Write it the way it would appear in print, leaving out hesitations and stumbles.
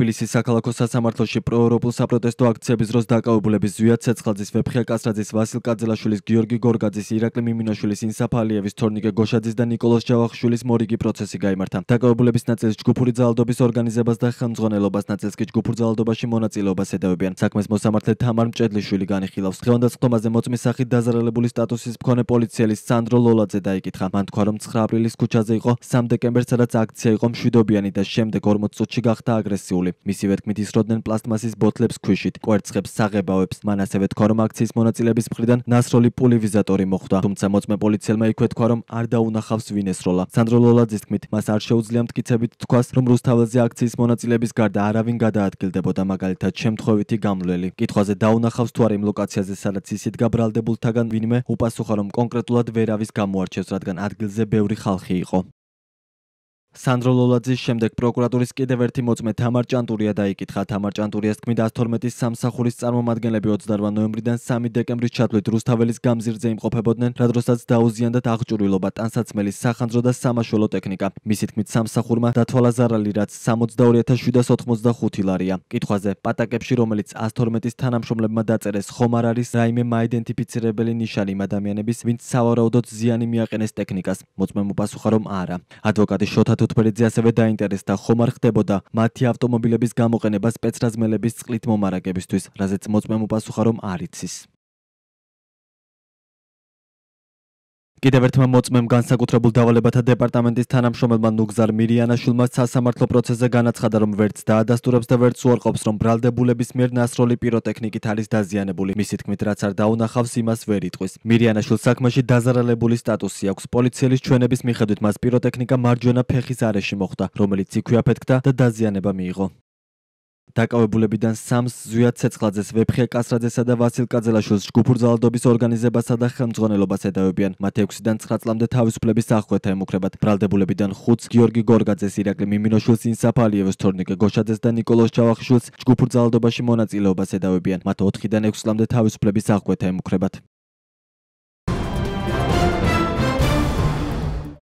თბილისის საქალაქო სასამართლოში პროევროპულ საპროტესტო აქციების დროს დაკავებულების ზვიად ცეცხლაძის, ვეფხია კასრაძის, ვასილ კაძელაშვილის, გიორგი გორგაძის, ირაკლი მიმინაშვილის, ინსაფ ალიევის, თორნიკე გოშაძის და ნიკოლოზ ჯავახიშვილის მორიგი პროცესი გაიმართა. დაკავებულების ნაწილს ჯგუფური ძალადობის ორგანიზებას და ხელმძღვანელობას, ნაწილს კი ჯგუფურ ძალადობაში მონაწილეობას ედავებიან. საქმეს მოსამართლე თამარ მჭედლიშვილი განიხილავს. დღევანდაცმობაზე მოწმის სახით დაზარალებული სტატუსის მქონე პოლიციელის სანდრო ლოლაძე დაიკითხა. მან თქვა, რომ 9 აპრილის ქუჩაზე იყო 3 დეკემბერს, სადაც აქცია იყო მშვიდობიანი და შემდეგ 40 წუთში გახდა აგრესიული. მისივე თქმით ისროდნენ პლასტმასის ბოთლებს ქვიშით, კვერცხებს, საღებავებს. მან ასევე თქვა, რომ აქციის მონაწილეების მხრიდან ნასროლი პულივიზატორი მოხვდა. თუმცა მოწმე პოლიციელმა იქვე თქვა, რომ არ დაუნახავს ვინ ესროლა. სანდრო ლოლაძის თქმით, მას არ შეუძლია მტკიცებით თქვას, რომ რუსთაველზე აქციის მონაწილეების გარდა არავინ გადაადგილდებოდა, მაგალითად შემთხვევითი გამლველი. კითხვაზე დაუნახავს თუ არა იმ ლოკაციაზე, სადაც ის იდგა ბრალდებულთაგან ვინმე, უპასუხა, რომ კონკრეტულად ვერავის გამოარჩევს, რადგან ადგილზე ბევრი ხალხი იყო. სანდრო ლოლაძის შემდეგ პროკურატურის კიდევ ერთი მოწმე თამარ ჭანტურია დაიკითხა. თამარ ჭანტურიას თქმით, 112-ის სამსახურის წარმომადგენლები 28 ნოემბრიდან 3 დეკემბრის ჩათვლით რუსთაველის გამზირზე იმყოფებოდნენ, რა დროსაც დაუზიანდათ აღჭურვილობა, ტანსაცმელი, სახანძრო და სამაშველო ტექნიკა. მისი თქმით, სამსახურმა დათვალა ზარალი, რაც 62785 ლარია. კითხვაზე, პატაკებში, რომელიც 112-ის თანამშრომლებმა დაწერეს, ხომ არ არის რაიმე მაიდენტიფიცირებელი ნიშანი იმ ადამიანების, ვინც სავარაუდოდ ზიანი მიაყენეს ტექნიკას? მოწმემ უპასუხა, რომ არა. ადვოკატი შოთა თუთბერიძე ასევე დაინტერესდა, ხომ არ ხდებოდა მათი ავტომობილების გამოყენება სპეცრაზმელების წყლით მომარაგებისთვის, რაზეც მოწმემ უპასუხა, რომ არ იცის. კიდევ ერთმა მოწმემ განსაკუთრებულ დავალებათა დეპარტამენტის თანამშრომელმა ნუგზარ მირიანაშვილმა სასამართლო პროცესზე განაცხადა, რომ ვერც დაადასტურებს და ვერც უარყოფს, რომ ბრალდებულების მიერ ნასროლი პიროტექნიკით არის დაზიანებული. მისი თქმით, რაც არ დაუნახავს, იმას ვერ იტყვის. მირიანაშვილს საქმეში დაზარალებული სტატუსი აქვს. პოლიციელის ჩვენების მიხედვით მას პიროტექნიკა მარჯვენა ფეხის არეში მოხვდა, რომელიც იქვე აფეთქდა და დაზიანება მიიღო. დაკავებულებიდან 3-ს ზვიად ცეცხლაძეს, ვეფხია კასრაძესა და ვასილ კაძელაშვილს ჯგუფურ ძალადობის ორგანიზებასა და ხელმძღვანელობას ედავებიან. მათ 6-დან 9 წლამდე თავისუფლების აღკვეთა ემუქრებათ. ბრალდებულებიდან 5-ს გიორგი გორგაძეს, ირაკლი მიმინაშვილს, ინსაფ ალიევს, თორნიკე გოშაძეს და ნიკოლოზ ჯავახიშვილს ჯგუფურ ძალადობაში მონაწილეობას ედავებიან. მათ 4-დან 6 წლამდე თავისუფლების აღკვეთა ემუქრებათ.